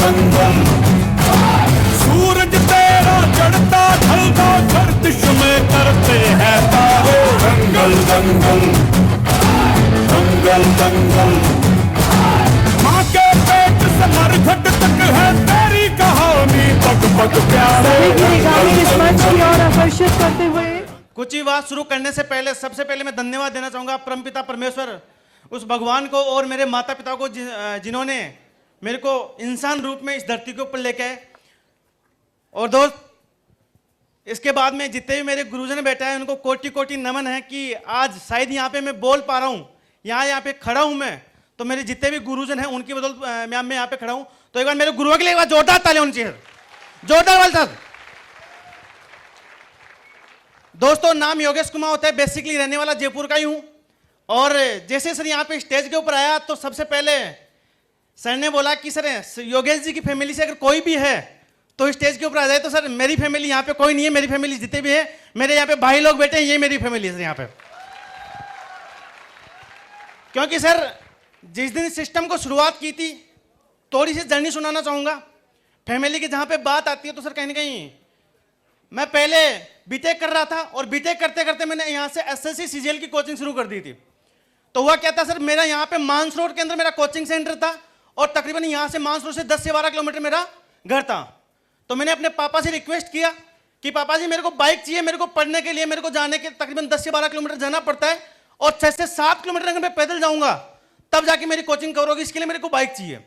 दंगल सूरज तेरा चढ़ता ढलता गर्दिश में करते हैं तारे दंगल दंगल दंगल दंगल माँ के पेट से मरघट तक है तेरी कहानी पग पग प्यारे इस मंच की ओर आकर्षित करते हुए कुछ ही बात शुरू करने से पहले सबसे पहले मैं धन्यवाद देना चाहूँगा परमपिता परमेश्वर उस भगवान को और मेरे माता पिता को जिन्होंने मेरे को इंसान रूप में इस धरती के ऊपर लेके आए। और दोस्त इसके बाद में जितने भी मेरे गुरुजन बैठे हैं उनको कोटि कोटि नमन है कि आज शायद यहाँ पे मैं बोल पा रहा हूँ, यहाँ पे खड़ा हूँ मैं, तो मेरे जितने भी गुरुजन हैं उनकी बदौलत मैं यहाँ पे खड़ा हूँ। तो एक बार मेरे गुरुओं के लिए एक बार जोरदार तालियां होनी चाहिए, जोरदार वाले साहब। दोस्तों नाम योगेश कुमार होता है, बेसिकली रहने वाला जयपुर का ही हूँ। और जैसे सर यहाँ पे स्टेज के ऊपर आया तो सबसे पहले सर ने बोला कि सर योगेश जी की फैमिली से अगर कोई भी है तो स्टेज के ऊपर आ जाए। तो सर मेरी फैमिली यहाँ पे कोई नहीं है, मेरी फैमिली जितने भी है मेरे यहाँ पे भाई लोग बैठे हैं, ये मेरी फैमिली है सर यहाँ पे। क्योंकि सर जिस दिन सिस्टम को शुरुआत की थी थोड़ी सी जर्नी सुनाना चाहूँगा। फैमिली की जहाँ पे बात आती है तो सर कहीं ना कहीं मैं पहले बीटेक कर रहा था और बीटेक करते करते मैंने यहाँ से एसएससी सीजीएल की कोचिंग शुरू कर दी थी। तो हुआ क्या था सर, मेरा यहाँ पे मानसरोवर के अंदर मेरा कोचिंग सेंटर था और तकरीबन यहाँ से मानसरोवर से 10 से 12 किलोमीटर मेरा घर था। तो मैंने अपने पापा से रिक्वेस्ट किया कि पापा जी मेरे को बाइक चाहिए, मेरे को पढ़ने के लिए मेरे को जाने के तकरीबन 10 से 12 किलोमीटर जाना पड़ता है और 6 से 7 किलोमीटर अगर मैं पैदल जाऊँगा तब जाके मेरी कोचिंग कवर होगी, इसके लिए मेरे को बाइक चाहिए।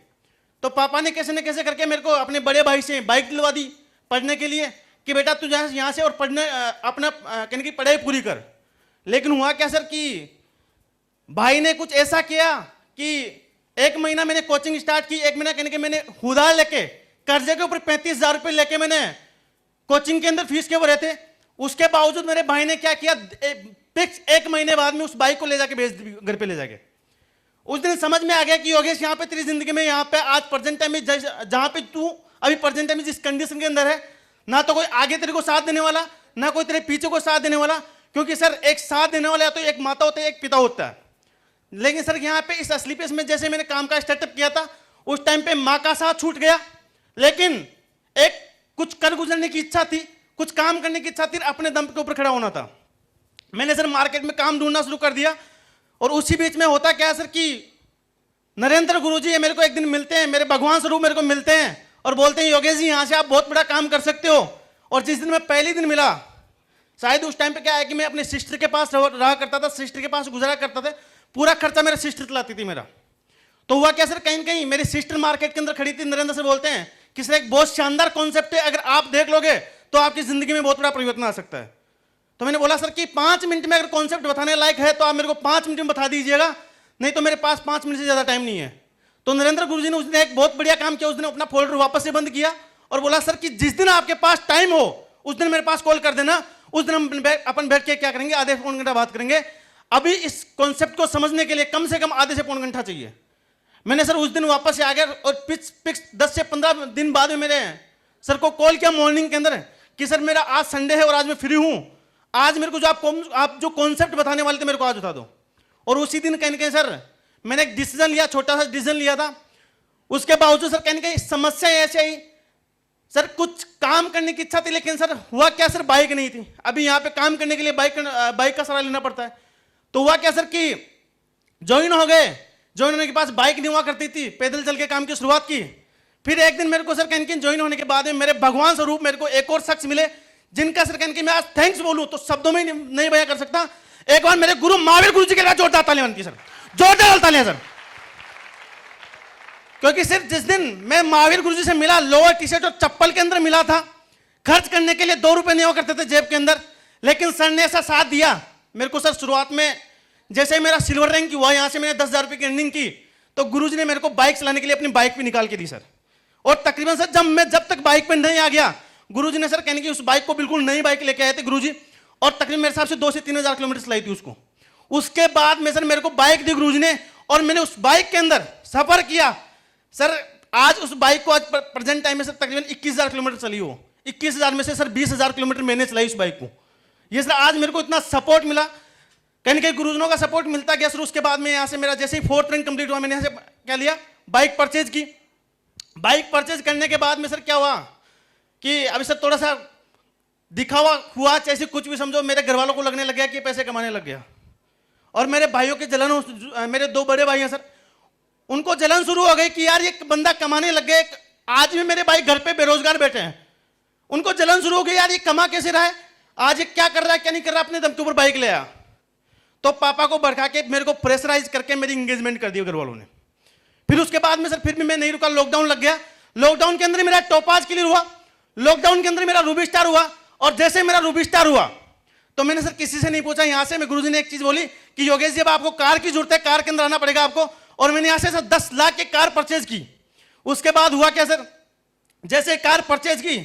तो पापा ने कैसे न कैसे करके मेरे को अपने बड़े भाई से बाइक दिलवा दी पढ़ने के लिए कि बेटा तू यहाँ से और पढ़ने अपना कहने की पढ़ाई पूरी कर। लेकिन हुआ क्या सर कि भाई ने कुछ ऐसा किया कि 1 महीना मैंने कोचिंग स्टार्ट की, 1 महीना कहने के मैंने खुदा लेके कर्जे के ऊपर 35,000 रुपये लेके मैंने कोचिंग के अंदर फीस के वो रहते। उसके बावजूद मेरे भाई ने क्या किया, फिक्स 1 महीने बाद में उस बाइक को ले जाके भेज दी घर पे ले जाके। उस दिन समझ में आ गया कि योगेश यहाँ पे तेरी जिंदगी में यहाँ पे आज प्रेजेंट टाइम में जहाँ पे तू अभी प्रेजेंट टाइम में जिस कंडीशन के अंदर है ना तो कोई आगे तेरे को साथ देने वाला ना कोई तेरे पीछे को साथ देने वाला। क्योंकि सर एक साथ देने वाला तो एक माता होता है एक पिता होता है। लेकिन सर यहाँ पे इस असली पेस में जैसे मैंने काम का स्टार्टअप किया था उस टाइम पे माँ का साथ छूट गया, लेकिन एक कुछ कर गुजरने की इच्छा थी, कुछ काम करने की इच्छा थी, अपने दम के ऊपर खड़ा होना था। मैंने सर मार्केट में काम ढूंढना शुरू कर दिया और उसी बीच में होता क्या है सर कि नरेंद्र गुरुजी मेरे को एक दिन मिलते हैं, मेरे भगवान स्वरूप मेरे को मिलते हैं और बोलते हैं योगेश जी यहाँ से आप बहुत बड़ा काम कर सकते हो। और जिस दिन मैं पहले दिन मिला, शायद उस टाइम पे क्या है कि मैं अपने सिस्टर के पास रहा करता था, सिस्टर के पास गुजरा करता था, पूरा खर्चा मेरा सिस्टर चलाती थी मेरा। तो हुआ क्या सर, कहीं न कहीं मेरी सिस्टर मार्केट के अंदर खड़ी थी, नरेंद्र से बोलते हैं कि सर एक बहुत शानदार कॉन्सेप्ट है, अगर आप देख लोगे तो आपकी जिंदगी में बहुत बड़ा परिवर्तन आ सकता है। तो मैंने बोला सर कि 5 मिनट में अगर कॉन्सेप्ट बताने लायक है तो आप मेरे को 5 मिनट में बता दीजिएगा, नहीं तो मेरे पास 5 मिनट से ज्यादा टाइम नहीं है। तो नरेंद्र गुरुजी ने उस दिन एक बहुत बढ़िया काम किया, उस दिन अपना फोल्डर वापस से बंद किया और बोला सर कि जिस दिन आपके पास टाइम हो उस दिन मेरे पास कॉल कर देना, उस दिन हम अपन बैठ के क्या करेंगे, आधे से पौन घंटा बात करेंगे। अभी इस कॉन्सेप्ट को समझने के लिए कम से कम आधे से पौन घंटा चाहिए। मैंने सर उस दिन वापस से आ गया और फिक्स 10 से 15 दिन बाद में मेरे सर को कॉल किया मॉर्निंग के अंदर कि सर मेरा आज संडे है और आज मैं फ्री हूं, आज मेरे को जो आप जो कॉन्सेप्ट बताने वाले थे मेरे को आज बता दो। और उसी दिन कहीं ना कहीं सर मैंने एक डिसीजन लिया, छोटा सा डिसीजन लिया था। उसके बावजूद सर कहीं ना कहीं समस्या ऐसे आई सर, कुछ काम करने की इच्छा थी लेकिन सर हुआ क्या सर, बाइक नहीं थी। अभी यहाँ पे काम करने के लिए बाइक का सहारा लेना पड़ता है। तो हुआ क्या सर कि ज्वाइन हो गए, ज्वाइन होने के पास बाइक नहीं हुआ करती थी, पैदल चल के काम की शुरुआत की। फिर एक दिन मेरे को सर कहीं ज्वाइन होने के बाद में मेरे भगवान स्वरूप मेरे को एक और शख्स मिले जिनका सर कहीं मैं आज थैंक्स बोलूं तो शब्दों में नहीं बयां कर सकता। एक बार मेरे गुरु महावीर गुरु जी के लिए जोरदार तालियां बनती सर, जोरदार तालियां सर। क्योंकि सिर्फ जिस दिन मैं महावीर गुरु जी से मिला, लोअर टी शर्ट और चप्पल के अंदर मिला था, खर्च करने के लिए 2 रुपए नहीं हुआ करते थे जेब के अंदर, लेकिन सर ने ऐसा साथ दिया मेरे को। सर शुरुआत में जैसे मेरा सिल्वर रैंक हुआ, यहाँ से मैंने 10,000 रुपये की अर्निंग की तो गुरुजी ने मेरे को बाइक चलाने के लिए अपनी बाइक भी निकाल के दी सर। और तकरीबन सर जब तक बाइक पे नहीं आ गया, गुरुजी ने सर कहने की उस बाइक को बिल्कुल नई बाइक लेके आए थे गुरुजी, और तकरीबन मेरे हिसाब से 2 से 3,000 किलोमीटर चलाई थी उसको। उसके बाद में सर मेरे को बाइक दी गुरुजी ने और मैंने उस बाइक के अंदर सफर किया सर। आज उस बाइक को आज प्रेजेंट टाइम में सर तकरीबन 21,000 किलोमीटर चली हो, 21,000 में से सर 20,000 किलोमीटर मैंने चलाई उस बाइक को। ये सर आज मेरे को इतना सपोर्ट मिला, कहीं कहीं गुरुजनों का सपोर्ट मिलता गया सर। उसके बाद में यहाँ से मेरा जैसे ही 4th रैंक कंप्लीट हुआ, मैंने यहाँ से क्या लिया, बाइक परचेज की। बाइक परचेज करने के बाद में सर क्या हुआ कि अभी सर थोड़ा सा दिखावा हुआ, जैसे कुछ भी समझो, मेरे घर वालों को लगने लग गया कि पैसे कमाने लग गया। और मेरे भाइयों की जलन, मेरे 2 बड़े भाई हैं सर, उनको जलन शुरू हो गई कि यार ये बंदा कमाने लग गया। आज भी मेरे भाई घर पे बेरोजगार बैठे हैं, उनको जलन शुरू हो गई, यार ये कमा कैसे रहा है, आज ये क्या कर रहा है क्या नहीं कर रहा, अपने दम के ऊपर बाइक ले आया। तो पापा को भड़का के मेरे को प्रेशराइज करके मेरी इंगेजमेंट कर दी घर वालों ने। फिर उसके बाद में सर फिर भी मैं नहीं रुका, लॉकडाउन लग गया। लॉकडाउन के अंदर मेरा टोपाज क्लियर हुआ, लॉकडाउन के अंदर मेरा रूबी स्टार हुआ। और जैसे मेरा रूबी स्टार हुआ तो मैंने सर किसी से नहीं पूछा, यहां से मैं गुरुजी ने एक चीज बोली कि योगेश जी अब आपको कार की जरूरत है, कार के अंदर आना पड़ेगा आपको। और मैंने यहां से सर 10 लाख की कार परचेज की। उसके बाद हुआ क्या सर, जैसे कार परचेज की,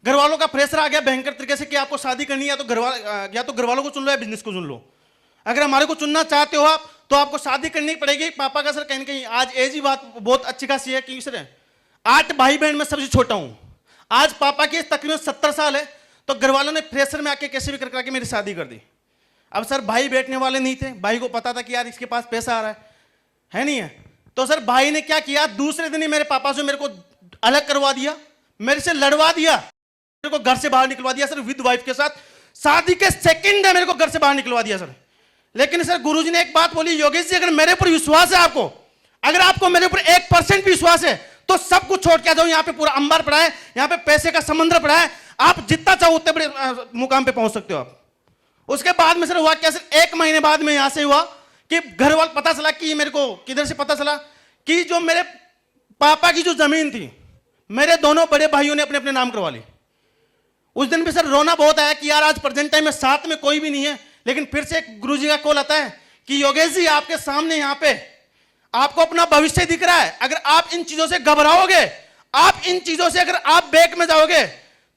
घर वालों का प्रेशर आ गया भयंकर तरीके से कि आपको शादी करनी है या तो घर वालों को चुन लो या बिजनेस को चुन लो। अगर हमारे को चुनना चाहते हो आप तो आपको शादी करनी पड़ेगी। पापा का सर कहीं ना कहीं आज एज ही बात बहुत अच्छी खासी है कि सर 8 भाई बहन में सबसे छोटा हूं। आज पापा की तकरीबन 70 साल है, तो घर वालों ने प्रेशर में आके कैसे भी करके मेरी शादी कर दी। अब सर भाई बैठने वाले नहीं थे, भाई को पता था कि यार इसके पास पैसा आ रहा है नहीं है। तो सर भाई ने क्या किया, दूसरे दिन ही मेरे पापा से मेरे को अलग करवा दिया, मेरे से लड़वा दिया, मेरे को घर से बाहर निकलवा दिया सर विद वाइफ के साथ। शादी के सेकंड है मेरे को घर से बाहर निकलवा दिया सर। लेकिन सर गुरुजी ने एक बात बोली, योगेश जी अगर मेरे ऊपर विश्वास है आपको, अगर आपको मेरे ऊपर 1% भी विश्वास है तो सब कुछ छोड़ के आ जाओ, यहाँ पे पूरा अंबार पड़ा है, यहाँ पे पैसे का समुद्र पड़ा है, आप जितना चाहो उतने बड़े मुकाम पे पहुंच सकते हो आप। उसके बाद में सर हुआ क्या सर, 1 महीने बाद में यहां से हुआ कि घर वाले पता चला कि मेरे को किधर से पता चला कि जो मेरे पापा की जो जमीन थी मेरे दोनों बड़े भाइयों ने अपने अपने नाम करवा ली। उस दिन भी सर रोना बहुत आया कि यार आज प्रेजेंट टाइम में साथ में कोई भी नहीं है। लेकिन फिर से गुरुजी का कॉल आता है कि योगेश जी आपके सामने यहाँ पे आपको अपना भविष्य दिख रहा है, अगर आप इन चीजों से घबराओगे, आप इन चीजों से अगर आप बैक में जाओगे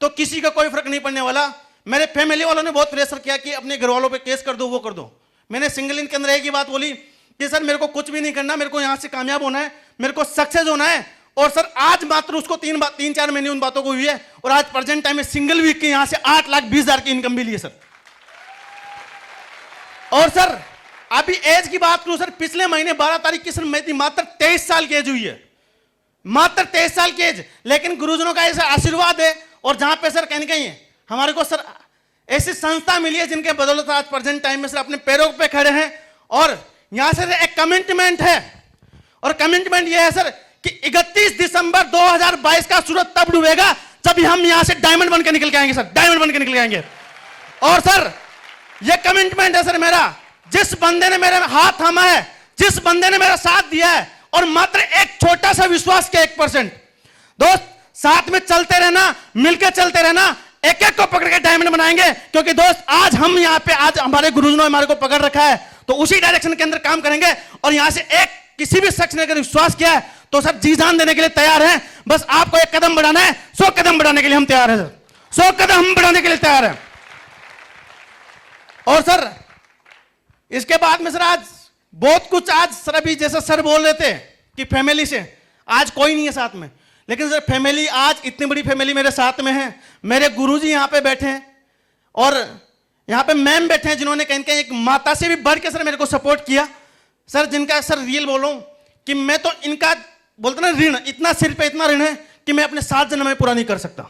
तो किसी का कोई फर्क नहीं पड़ने वाला। मेरे फैमिली वालों ने बहुत प्रेशर किया कि अपने घर वालों पे केस कर दो, वो कर दो। मैंने सिंगल इन के अंदर एक ही बात बोली कि सर मेरे को कुछ भी नहीं करना, मेरे को यहां से कामयाब होना है, मेरे को सक्सेस होना है। और सर आज मात्र उसको 3-4 महीने उन बातों को हुई है और आज प्रेजेंट टाइम में सिंगल वीक के यहां से 8,20,000 की इनकम भी ली है सर। और सर अभी एज की बात करूं सर, पिछले महीने 12 तारीख की सर मेरी मात्र 23 साल की एज हुई है, मात्र 23 साल की एज। लेकिन गुरुजनों का ऐसा आशीर्वाद है और जहां पे सर कहीं कहीं हमारे को सर ऐसी संस्था मिली है जिनके बदौलत आज प्रेजेंट टाइम में सर अपने पैरों पे खड़े हैं। और यहां से एक कमिटमेंट है, और कमिटमेंट यह है सर कि 31 दिसंबर 2022 का सूरज तब डूबेगा जब हम यहां से डायमंड बनकर निकल के आएंगे सर, डायमंड बनकर निकल के आएंगे। और सर यह कमिटमेंट है सर मेरा, जिस बंदे ने मेरे हाथ थामा है, जिस बंदे ने मेरा साथ दिया है और मात्र एक छोटा सा विश्वास के 1%, दोस्त साथ में चलते रहना, मिलकर चलते रहना, एक एक को पकड़ के डायमंड बनाएंगे। क्योंकि दोस्त आज हम यहाँ पे, आज हमारे गुरुजनों ने हमारे को पकड़ रखा है, तो उसी डायरेक्शन के अंदर काम करेंगे। और यहां से एक किसी भी शख्स ने अगर विश्वास किया है तो सर जी जान देने के लिए तैयार हैं। बस आपको एक कदम बढ़ाना है, 100 कदम बढ़ाने के लिए हम तैयार हैं सर, 100 कदम हम बढ़ाने के लिए तैयार हैं। और सर इसके बाद में सर आज बहुत कुछ, आज सर अभी जैसा सर बोल रहे थे कि फैमिली से आज कोई नहीं है साथ में, लेकिन सर फैमिली आज इतनी बड़ी फैमिली मेरे साथ में है। मेरे गुरुजी यहाँ पे बैठे हैं और यहाँ पे मैम बैठे हैं जिन्होंने कहीं एक माता से भी बढ़ के सर मेरे को सपोर्ट किया सर, जिनका सर रियल बोलूं कि मैं तो इनका बोलते ना ऋण, इतना सिर पे इतना ऋण है कि मैं अपने 7 जन्म में पूरा नहीं कर सकता,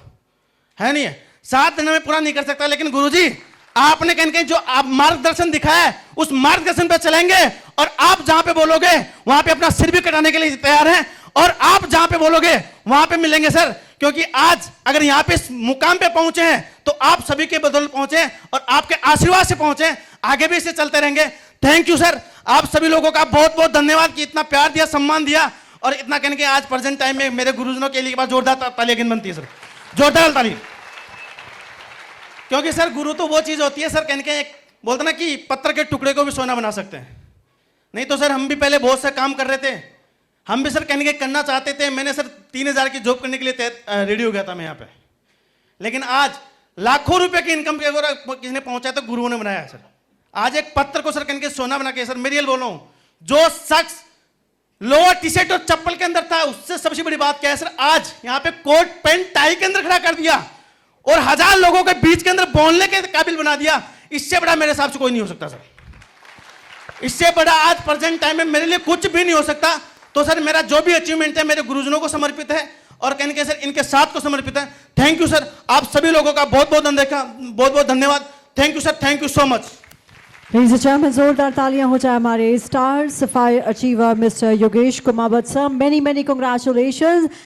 है नहीं है, 7 जन्म में पूरा नहीं कर सकता। लेकिन गुरुजी आपने कहीं जो आप मार्गदर्शन दिखाया है उस मार्गदर्शन पे चलेंगे और आप जहां पे बोलोगे वहां पे अपना सिर भी कटाने के लिए तैयार हैं और आप जहां पे बोलोगे वहां पे मिलेंगे सर। क्योंकि आज अगर यहां पे इस मुकाम पे पहुंचे हैं तो आप सभी के बदौलत पहुंचे और आपके आशीर्वाद से पहुंचे, आगे भी इसे चलते रहेंगे। थैंक यू सर, आप सभी लोगों का बहुत बहुत धन्यवाद कि इतना प्यार दिया, सम्मान दिया और इतना कहने के आज प्रेजेंट टाइम में मेरे गुरुजनों के लिए एक बार जोरदार ताली बनती है सर, जोरदार ताली। क्योंकि सर गुरु तो वो चीज होती है सर, कहने के एक बोलते ना कि पत्थर के टुकड़े को भी सोना बना सकते हैं। नहीं तो सर हम भी पहले बहुत से काम कर रहे थे, हम भी सर कहने के करना चाहते थे। मैंने सर 3,000 की जॉब करने के लिए रेडी हो गया था मैं यहाँ पे, लेकिन आज लाखों रुपए की इनकम के किसी ने पहुंचा तो गुरुओं ने बनाया सर। आज एक पत्थर को सर कहने के सोना बना के सर, मेरी बोल रहा हूं, जो शख्स लोअर टी शर्ट और चप्पल के अंदर था उससे सबसे बड़ी बात क्या है सर, आज यहाँ पे कोट पैंट टाई के अंदर खड़ा कर दिया और 1000 लोगों के बीच के अंदर बोलने के काबिल बना दिया। इससे बड़ा मेरे हिसाब से कोई नहीं हो सकता सर, इससे बड़ा आज प्रेजेंट टाइम में मेरे लिए कुछ भी नहीं हो सकता। तो सर मेरा जो भी अचीवमेंट है मेरे गुरुजनों को समर्पित है और कहीं ना कहीं सर इनके साथ को समर्पित है। थैंक यू सर, आप सभी लोगों का बहुत बहुत धन्यवाद। Thank you sir, thank you so much. Ladies and gentlemen, जोरदार तालियां हो जाए हमारे स्टार सफाई achiever mister Yogesh Kumawat sir. Many congratulations.